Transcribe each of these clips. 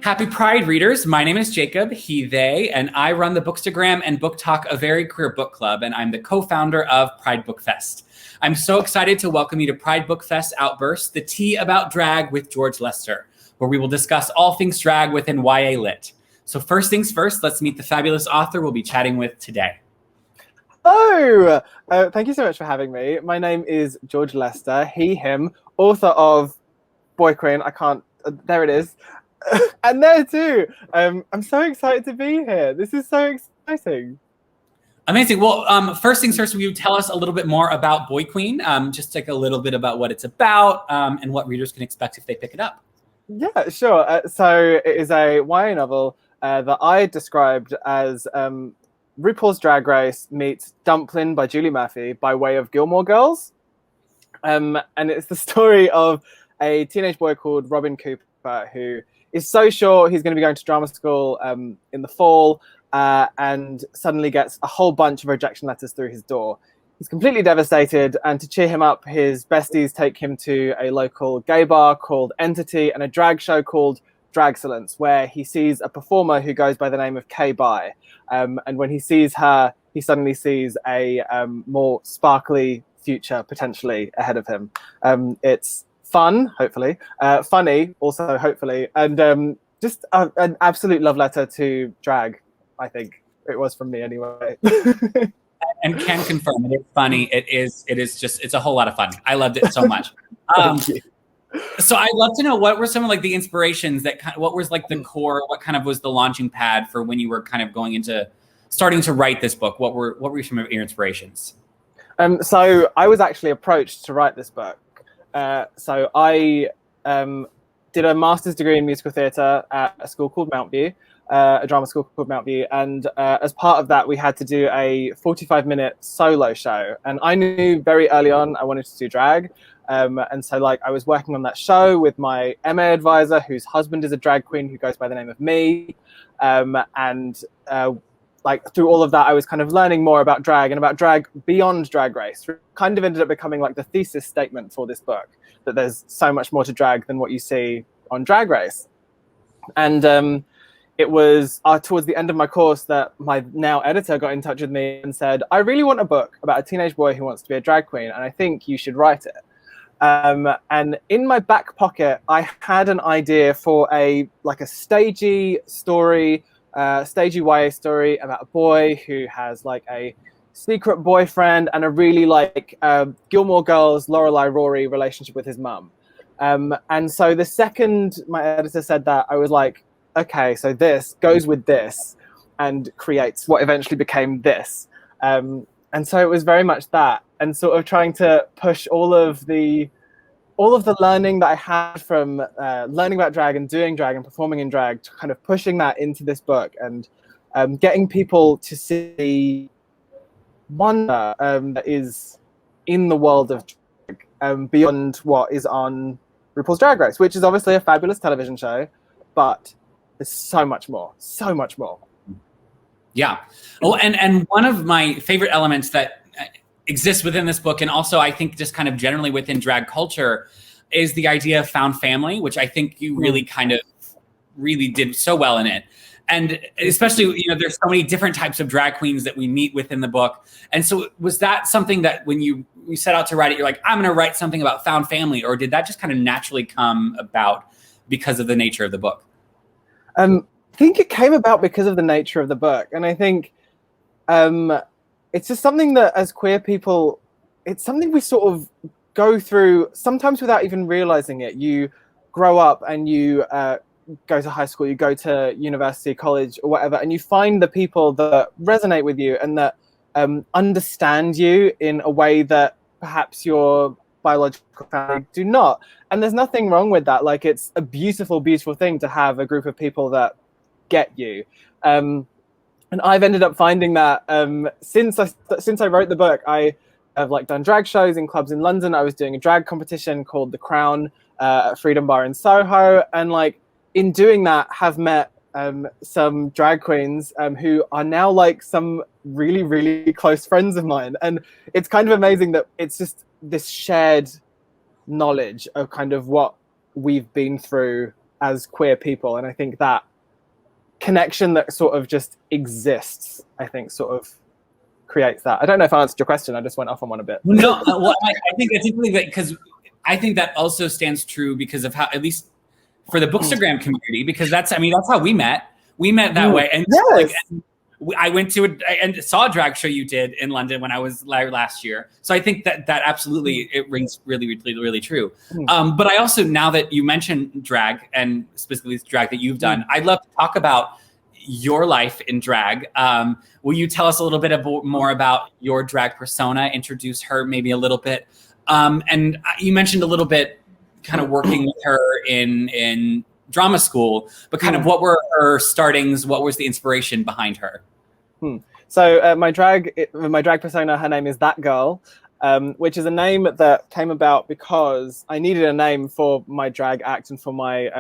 Happy Pride readers. My name is Jacob, he, they, and I run the Bookstagram and Book Talk, a very queer book club, and I'm the co-founder of Pride Book Fest. I'm so excited to welcome you to Pride Book Fest OUTburst, the tea about drag with George Lester, where we will discuss all things drag within YA Lit. So first things first, let's meet the fabulous author we'll be chatting with today. Hello! Thank you so much for having me. My name is George Lester, he, him, author of Boy Queen. There it is. And there too. I'm so excited to be here. This is so exciting. Amazing. Well, first things first, will you tell us a little bit more about Boy Queen? Just like a little bit about what it's about and what readers can expect if they pick it up. Yeah, sure. So it is a YA novel that I described as RuPaul's Drag Race meets Dumplin' by Julie Murphy by way of Gilmore Girls. And it's the story of a teenage boy called Robin Cooper who is so sure he's going to be going to drama school in the fall and suddenly gets a whole bunch of rejection letters through his door. He's completely devastated, and to cheer him up, his besties take him to a local gay bar called Entity and a drag show called Dragcellence, where he sees a performer who goes by the name of K-Bai. And when he sees her, he suddenly sees a more sparkly future potentially ahead of him. It's fun, hopefully, funny, also hopefully, and just an absolute love letter to drag. I think it was from me anyway. And can confirm it is funny. It's a whole lot of fun. I loved it so much. So I'd love to know, what were some of like the inspirations what was like the core, what kind of was the launching pad for when you were kind of going into starting to write this book? What were some of your inspirations? So I was actually approached to write this book. So I did a master's degree in musical theatre at a school called Mountview, a drama school called Mountview. And as part of that, we had to do a 45-minute solo show. And I knew very early on I wanted to do drag. And so like I was working on that show with my MA advisor, whose husband is a drag queen who goes by the name of Me. Like through all of that, I was kind of learning more about drag and about drag beyond Drag Race. Kind of ended up becoming like the thesis statement for this book, that there's so much more to drag than what you see on Drag Race. And it was towards the end of my course that my now editor got in touch with me and said, I really want a book about a teenage boy who wants to be a drag queen, and I think you should write it. And in my back pocket, I had an idea for a stagey story, stagey YA story about a boy who has like a secret boyfriend and a really like Gilmore Girls, Lorelai Rory relationship with his mum. And so the second my editor said that, I was like, okay, so this goes with this and creates what eventually became this. And so it was very much that, and sort of trying to push all of the learning that I had from learning about drag and doing drag and performing in drag, to kind of pushing that into this book and getting people to see wonder that is in the world of drag beyond what is on RuPaul's Drag Race, which is obviously a fabulous television show, but there's so much more, so much more. Yeah. Oh, and one of my favorite elements that exists within this book, and also I think just kind of generally within drag culture, is the idea of found family, which I think you really really did so well in it. And especially, there's so many different types of drag queens that we meet within the book. And so was that something that when you set out to write it, you're like, I'm going to write something about found family, or did that just kind of naturally come about because of the nature of the book? I think it came about because of the nature of the book. And I think it's just something that as queer people, it's something we sort of go through sometimes without even realizing it. You grow up and you go to high school, you go to university, college, or whatever, and you find the people that resonate with you and that understand you in a way that perhaps your biological family do not. And there's nothing wrong with that. Like, it's a beautiful, beautiful thing to have a group of people that get you. And I've ended up finding that since I wrote the book, I have like done drag shows in clubs in London. I was doing a drag competition called The Crown at Freedom Bar in Soho, and like in doing that, have met some drag queens who are now like some really, really close friends of mine. And it's kind of amazing that it's just this shared knowledge of kind of what we've been through as queer people. And I think that connection that sort of just exists, I think sort of creates that. I don't know if I answered your question. I just went off on one a bit. No, well, I think it's interesting that, because I think that also stands true because of how, at least for the bookstagram community, because that's how we met. We met that way. And yes. like, I went to and saw a drag show you did in London when I was last year. So I think that absolutely, it rings really, really, really true. But I also, now that you mentioned drag, and specifically drag that you've done, I'd love to talk about your life in drag. Will you tell us a little bit more about your drag persona, introduce her maybe a little bit? And you mentioned a little bit kind of working with her in drama school, but kind of what were her startings? What was the inspiration behind her? So my drag persona, her name is That Gurrrl, which is a name that came about because I needed a name for my drag act and for my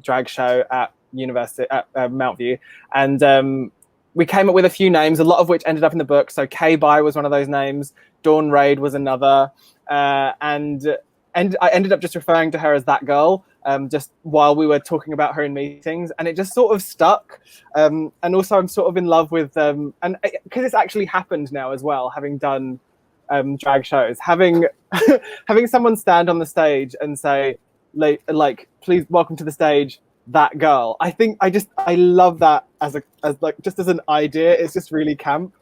drag show at university at Mount View, and we came up with a few names, a lot of which ended up in the book. So K-Bye was one of those names, Dawn Raid was another, and I ended up just referring to her as That Gurrrl, just while we were talking about her in meetings, and it just sort of stuck. And also I'm sort of in love with, and because it's actually happened now as well, having done drag shows, having someone stand on the stage and say, like, please welcome to the stage, That Gurrrl. I think I love that as an idea. It's just really camp.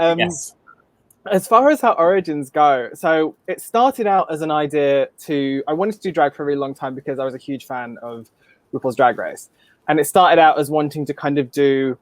Yes. As far as how origins go, so it started out as an idea I wanted to do drag for a really long time because I was a huge fan of RuPaul's Drag Race. And it started out as wanting to kind of do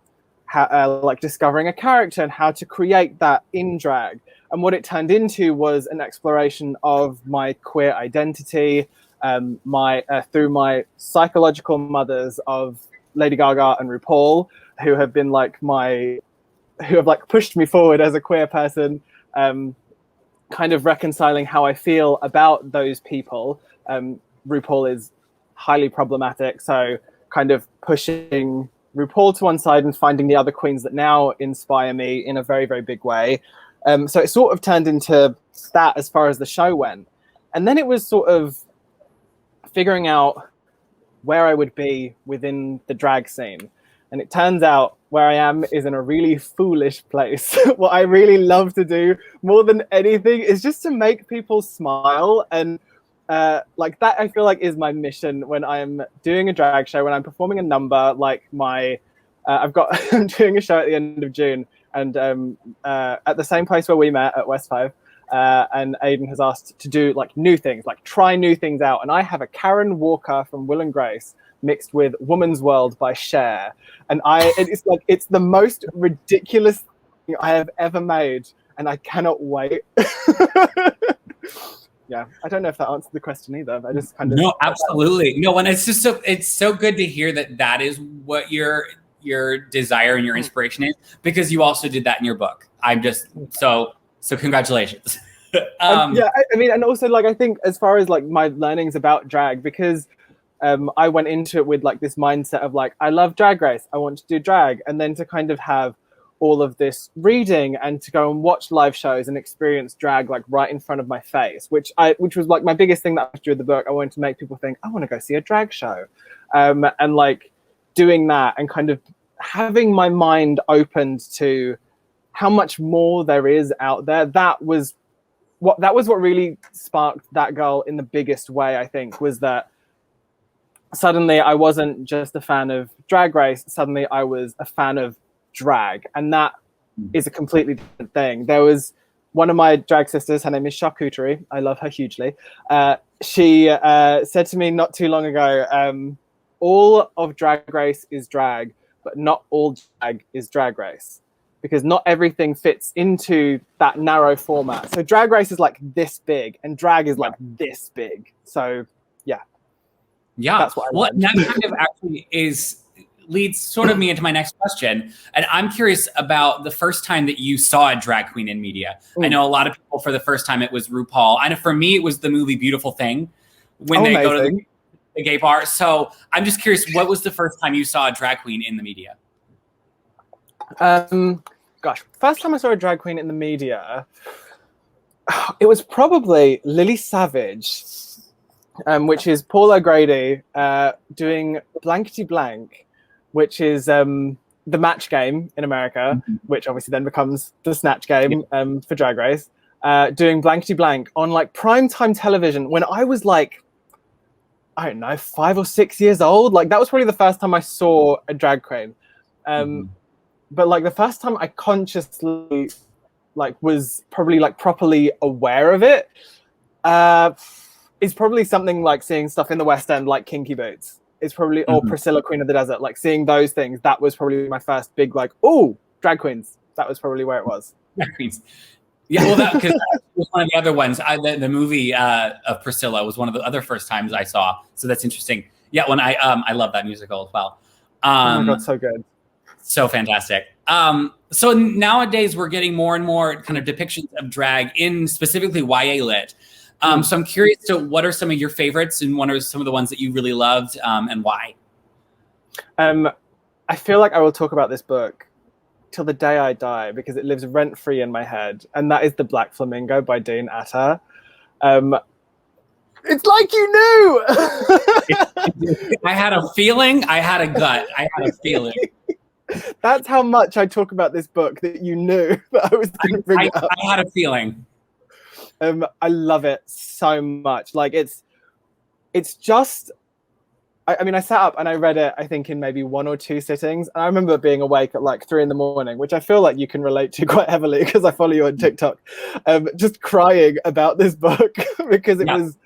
like discovering a character and how to create that in drag. And what it turned into was an exploration of my queer identity, through my psychological mothers of Lady Gaga and RuPaul, who have been who have pushed me forward as a queer person, kind of reconciling how I feel about those people. RuPaul is highly problematic, so kind of pushing RuPaul to one side and finding the other queens that now inspire me in a very, very big way. So it sort of turned into that as far as the show went. And then it was sort of figuring out where I would be within the drag scene. And it turns out where I am is in a really foolish place. What I really love to do more than anything is just to make people smile. And like that, I feel like is my mission when I'm doing a drag show, when I'm performing a number, like I'm doing a show at the end of June, and at the same place where we met at West 5. And Aidan has asked to do like new things, like try new things out. And I have a Karen Walker from Will and Grace mixed with Woman's World by Cher. And it's the most ridiculous thing I have ever made. And I cannot wait. Yeah, I don't know if that answered the question either. I just kind of... No, absolutely. No, and it's just it's so good to hear that is what your desire and your inspiration is, because you also did that in your book. I'm just so congratulations. Yeah, I mean, and also like I think as far as like my learnings about drag, because I went into it with like this mindset of like, I love Drag Race, I want to do drag, and then to kind of have all of this reading and to go and watch live shows and experience drag like right in front of my face, which was like my biggest thing that I drew the book. I wanted to make people think, I want to go see a drag show, and like doing that and kind of having my mind opened to how much more there is out there. That was what really sparked That Gurrrl in the biggest way, I think, was that suddenly I wasn't just a fan of Drag Race, suddenly I was a fan of drag. And that is a completely different thing. There was one of my drag sisters, her name is Charcuterie. I love her hugely. She said to me not too long ago, all of Drag Race is drag, but not all drag is Drag Race. Because not everything fits into that narrow format. So Drag Race is like this big and drag is like this big. So yeah, that's what I well, that kind of actually leads sort of me into my next question. And I'm curious about the first time that you saw a drag queen in media. I know a lot of people, for the first time, it was RuPaul. And for me, it was the movie Beautiful Thing when they go to the gay bar. So I'm just curious, what was the first time you saw a drag queen in the media? Gosh, first time I saw a drag queen in the media, it was probably Lily Savage. which is Paul O'Grady doing Blankety Blank, which is the match game in America, which obviously then becomes the snatch game for Drag Race. Doing Blankety Blank on like primetime television when I was like, I don't know, 5 or 6 years old. Like that was probably the first time I saw a drag queen. But like the first time I consciously like was probably like properly aware of it is probably something like seeing stuff in the West End like Kinky Boots. It's probably, or Priscilla Queen of the Desert, like seeing those things. That was probably my first big like, oh, drag queens. That was probably where it was. Drag queens. Yeah, well, that because that was one of the other ones. The movie of Priscilla was one of the other first times I saw. So that's interesting. Yeah, when I love that musical as well. Oh my God, so good. So fantastic. So nowadays we're getting more and more kind of depictions of drag in specifically YA lit. So I'm curious to what are some of your favorites and what are some of the ones that you really loved and why? I feel like I will talk about this book till the day I die because it lives rent free in my head, and that is The Black Flamingo by Dean Atta. It's like you knew. I had a feeling. I had a gut. I had a feeling. That's how much I talk about this book that you knew that I was going to bring it up. I had a feeling. I love it so much. Like it's just. I mean, I sat up and I read it, I think, in maybe 1 or 2 sittings. And I remember being awake at like 3 a.m, which I feel like you can relate to quite heavily because I follow you on TikTok, just crying about this book because it was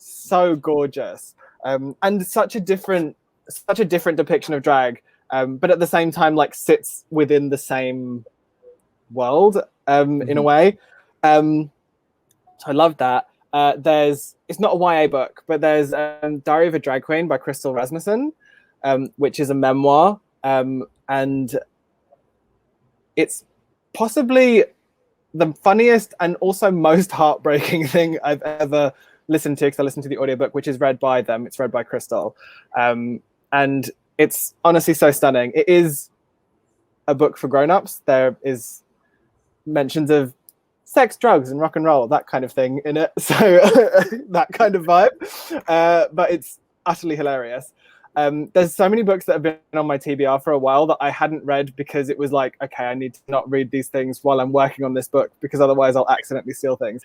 so gorgeous and such a different depiction of drag, but at the same time, like sits within the same world in a way. So I love that. It's not a YA book, but there's Diary of a Drag Queen by Crystal Rasmussen, which is a memoir, and it's possibly the funniest and also most heartbreaking thing I've ever listened to, because I listened to the audiobook, which is read by them. It's read by Crystal, and it's honestly so stunning. It is a book for grown-ups. There is mentions of sex, drugs, and rock and roll, that kind of thing in it. So that kind of vibe. But it's utterly hilarious. There's so many books that have been on my TBR for a while that I hadn't read because it was like, okay, I need to not read these things while I'm working on this book because otherwise I'll accidentally steal things.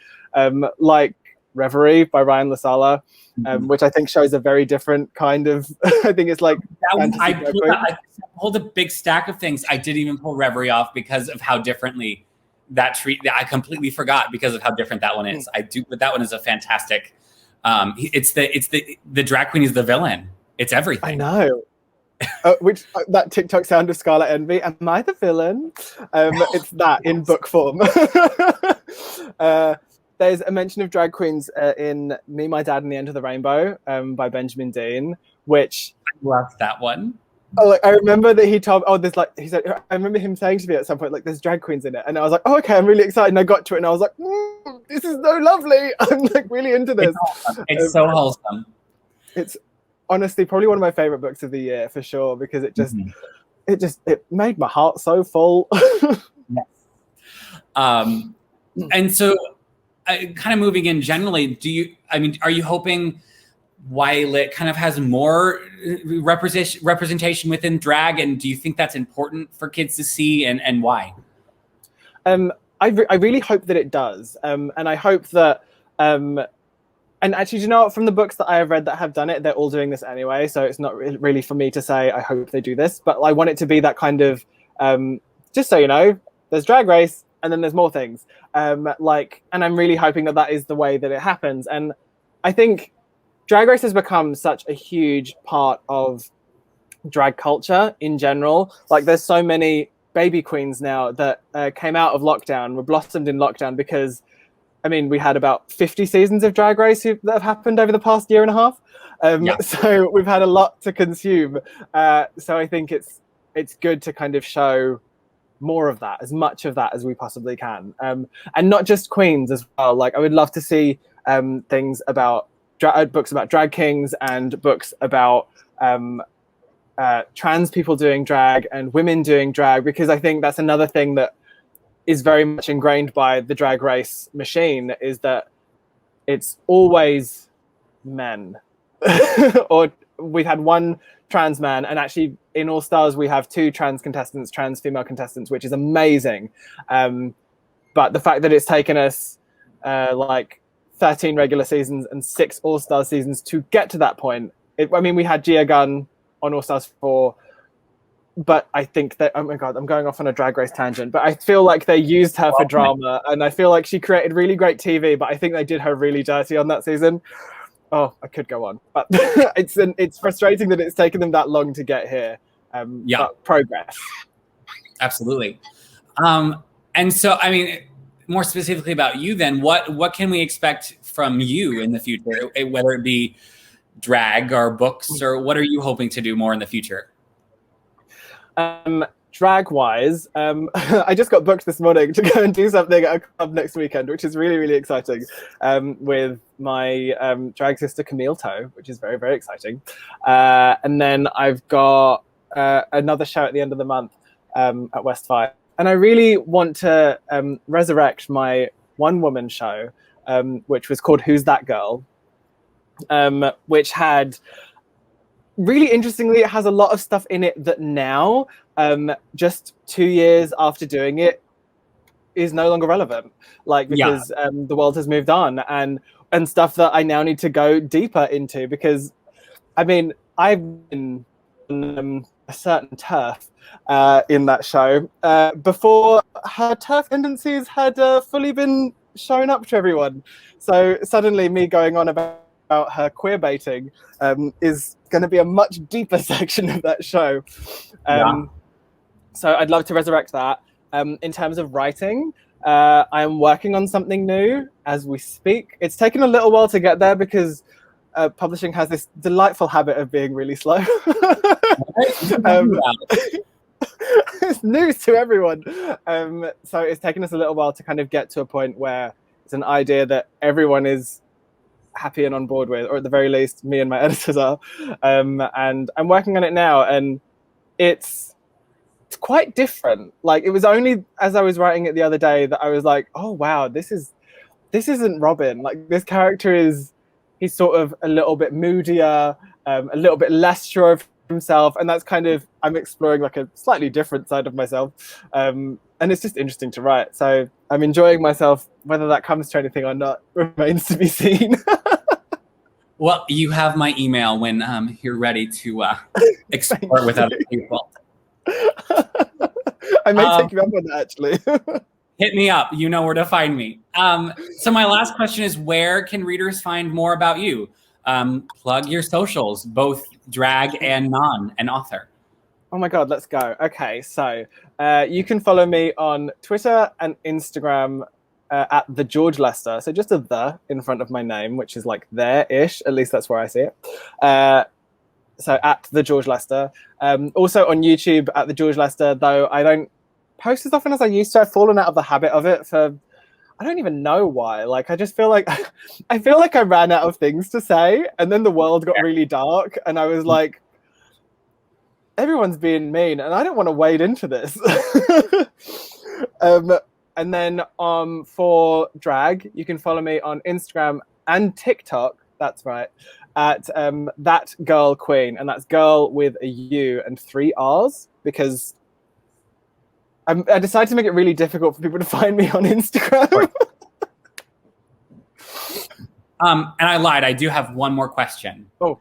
Like Reverie by Ryan Lasala, which I think shows a very different kind of, I think it's like, I pulled a big stack of things. I didn't even pull Reverie off because of how differently that I completely forgot because of how different that one is. I do, but that one is a fantastic. It's the drag queen is the villain. It's everything. I know. Which that TikTok sound of Scarlet Envy. Am I the villain? It's that in book form. There's a mention of drag queens in Me, My Dad, and the End of the Rainbow by Benjamin Dean, which I love that one. Oh, like I remember that he told. Oh, there's like he said. I remember him saying to me at some point, like, "There's drag queens in it," and I was like, "Oh, okay, I'm really excited." And I got to it, and I was like, "This is so lovely." I'm like really into this. It's so wholesome. It's honestly probably one of my favorite books of the year for sure because it just, it made my heart so full. Yes. And so, kind of moving in generally, are you hoping YA lit kind of has more representation within drag, and do you think that's important for kids to see, and why? I really hope that it does, and I hope that and actually, do you know what, from the books that I have read that have done it, they're all doing this anyway, so it's not really for me to say I hope they do this, but I want it to be that kind of just so you know, there's Drag Race and then there's more things, and I'm really hoping that is the way that it happens. And I think Drag Race has become such a huge part of drag culture in general. Like there's so many baby queens now that came out of lockdown, were blossomed in lockdown because, I mean, we had about 50 seasons of Drag Race that have happened over the past year and a half. So we've had a lot to consume. So I think it's good to kind of show more of that, as much of that as we possibly can. And not just queens as well. Like I would love to see things about books about drag kings and books about trans people doing drag and women doing drag, because I think that's another thing that is very much ingrained by the Drag Race machine, is that it's always men. Or we've had one trans man, and actually in All Stars we have 2 trans contestants, trans female contestants, which is amazing. But the fact that it's taken us like 13 regular seasons and 6 All Stars seasons to get to that point. I mean, we had Gia Gunn on All Stars 4, but I think that, oh my God, I'm going off on a Drag Race tangent, but I feel like they used her for drama, and I feel like she created really great TV, but I think they did her really dirty on that season. Oh, I could go on, but it's frustrating that it's taken them that long to get here. But progress. Absolutely. And so, I mean, more specifically about you then, what can we expect from you in the future, whether it be drag or books, or what are you hoping to do more in the future? Drag wise, I just got booked this morning to go and do something at a club next weekend, which is really, really exciting, with my drag sister Camille Toe, which is very, very exciting. And then I've got another show at the end of the month at West 5. And I really want to resurrect my one-woman show, which was called Who's That Gurrrl? Which had, really interestingly, it has a lot of stuff in it that now, just 2 years after doing it, is no longer relevant. Like, because the world has moved on, and stuff that I now need to go deeper into, because, I mean, I've been on a certain turf in that show before her turf tendencies had fully been shown up to everyone. So suddenly me going on about her queer baiting is going to be a much deeper section of that show. So I'd love to resurrect that. In terms of writing, I am working on something new as we speak. It's taken a little while to get there because publishing has this delightful habit of being really slow. It's news to everyone. So it's taken us a little while to kind of get to a point where it's an idea that everyone is happy and on board with, or at the very least me and my editors are. And I'm working on it now, and it's quite different. Like, it was only as I was writing it the other day that I was like, oh wow, this isn't Robin. Like, this character he's sort of a little bit moodier, a little bit less sure of himself, and that's kind of, I'm exploring like a slightly different side of myself, and it's just interesting to write. So I'm enjoying myself. Whether that comes to anything or not remains to be seen. Well, you have my email when you're ready to explore with other people. I may take you up on that, actually. Hit me up. You know where to find me. So my last question is, where can readers find more about you? Plug your socials, both drag and non, and author. Oh my God, let's go. Okay, so you can follow me on Twitter and Instagram at the George Lester. So just a the in front of my name, which is like there-ish. At least that's where I see it. So at the George Lester. Also on YouTube at the George Lester, though I don't post as often as I used to. I've fallen out of the habit of it for, I don't even know why. Like, I just feel like I ran out of things to say, and then the world got really dark, and I was like, everyone's being mean, and I don't want to wade into this. And then for drag, you can follow me on Instagram and TikTok. That's right, at That Gurrrl Queen, and that's girl with a U and 3 R's, because I decided to make it really difficult for people to find me on Instagram. And I lied. I do have one more question. Oh.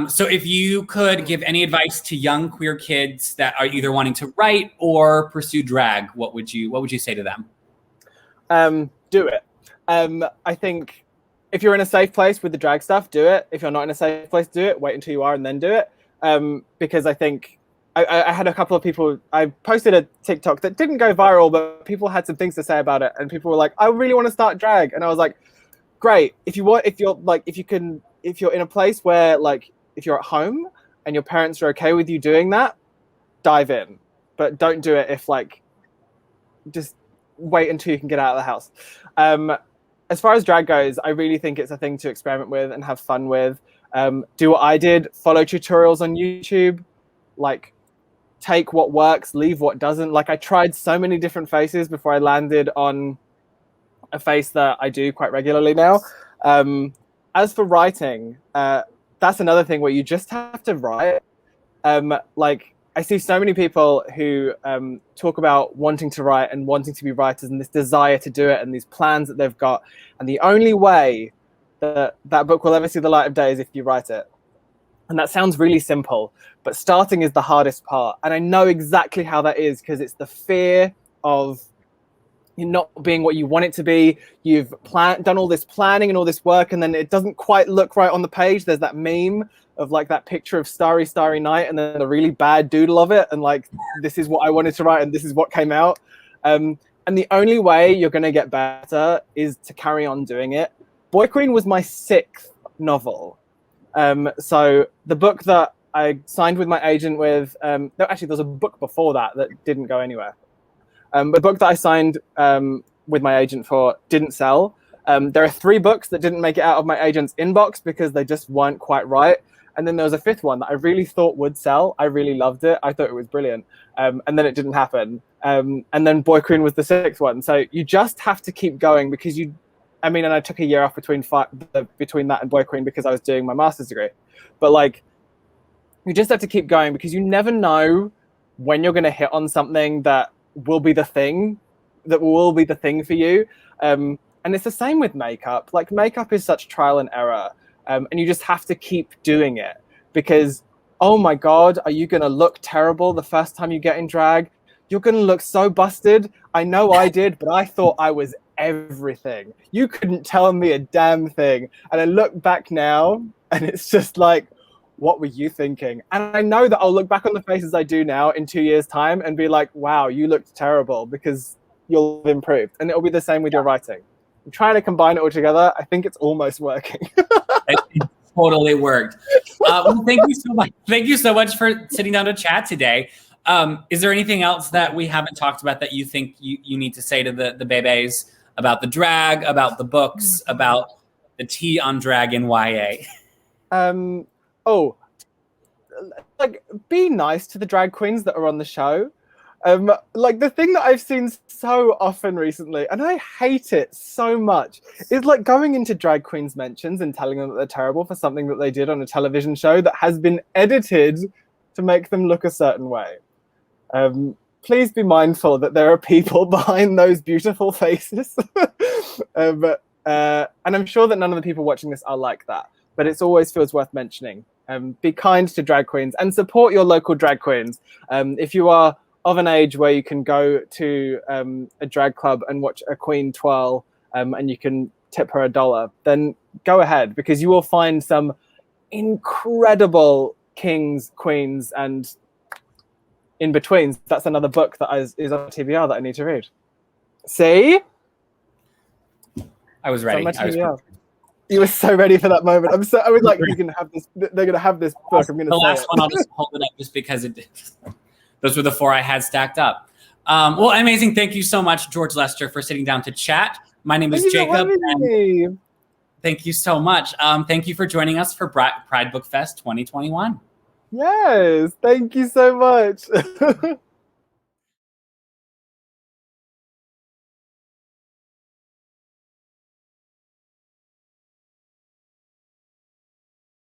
So if you could give any advice to young queer kids that are either wanting to write or pursue drag, what would you say to them? Do it. I think if you're in a safe place with the drag stuff, do it. If you're not in a safe place, do it. Wait until you are and then do it. Because I think I had a couple of people, I posted a TikTok that didn't go viral, but people had some things to say about it, and people were like, I really want to start drag. And I was like, great. If you're in a place where, like, if you're at home and your parents are okay with you doing that, dive in. But don't do it if, like, just wait until you can get out of the house. As far as drag goes, I really think it's a thing to experiment with and have fun with. Do what I did, follow tutorials on YouTube, like, take what works, leave what doesn't. Like, I tried so many different faces before I landed on a face that I do quite regularly now. As for writing, that's another thing where you just have to write. Like, I see so many people who talk about wanting to write and wanting to be writers and this desire to do it and these plans that they've got. And the only way that that book will ever see the light of day is if you write it. And that sounds really simple, but starting is the hardest part. And I know exactly how that is, because it's the fear of not being what you want it to be. You've done all this planning and all this work, and then it doesn't quite look right on the page. There's that meme of like that picture of starry, starry night, and then a really bad doodle of it. And like, this is what I wanted to write, and this is what came out. And the only way you're going to get better is to carry on doing it. Boy Queen was my 6th novel. So the book that I signed with my agent with, no, actually there's a book before that didn't go anywhere. But the book that I signed with my agent for didn't sell. There are 3 books that didn't make it out of my agent's inbox because they just weren't quite right. And then there was a 5th one that I really thought would sell. I really loved it. I thought it was brilliant. And then it didn't happen. And then Boy Queen was the 6th one. So you just have to keep going, because and I took a year off between that and Boy Queen because I was doing my master's degree. But like, you just have to keep going, because you never know when you're going to hit on something that will be the thing for you. And it's the same with makeup. Like, makeup is such trial and error. And you just have to keep doing it, because, oh my God, are you going to look terrible the first time you get in drag? You're going to look so busted. I know I did, but I thought I was everything. You couldn't tell me a damn thing. And I look back now and it's just like, what were you thinking? And I know that I'll look back on the faces I do now in 2 years' time and be like, wow, you looked terrible, because you'll have improved. And it'll be the same with your writing. I'm trying to combine it all together. I think it's almost working. It totally worked. Well, thank you so much. Thank you so much for sitting down to chat today. Is there anything else that we haven't talked about that you think you need to say to the bebes about the drag, about the books, about the tea on drag and YA? Like, be nice to the drag queens that are on the show. Like, the thing that I've seen so often recently, and I hate it so much, is like going into drag queens mentions and telling them that they're terrible for something that they did on a television show that has been edited to make them look a certain way. Please be mindful that there are people behind those beautiful faces. And I'm sure that none of the people watching this are like that, but it always feels worth mentioning. Be kind to drag queens and support your local drag queens. If you are of an age where you can go to a drag club and watch a queen twirl, and you can tip her $1, then go ahead, because you will find some incredible kings, queens, and in-betweens. That's another book that is on TBR that I need to read. See? I was ready. You were so ready for that moment. I was like, you're gonna have this. They're gonna have this book. I'm gonna. The last one, I'll just hold it up just because those were the 4 I had stacked up. Well, amazing. Thank you so much, George Lester, for sitting down to chat. My name is Jacob. Thank you so much. Thank you for joining us for Pride Book Fest 2021. Yes, thank you so much.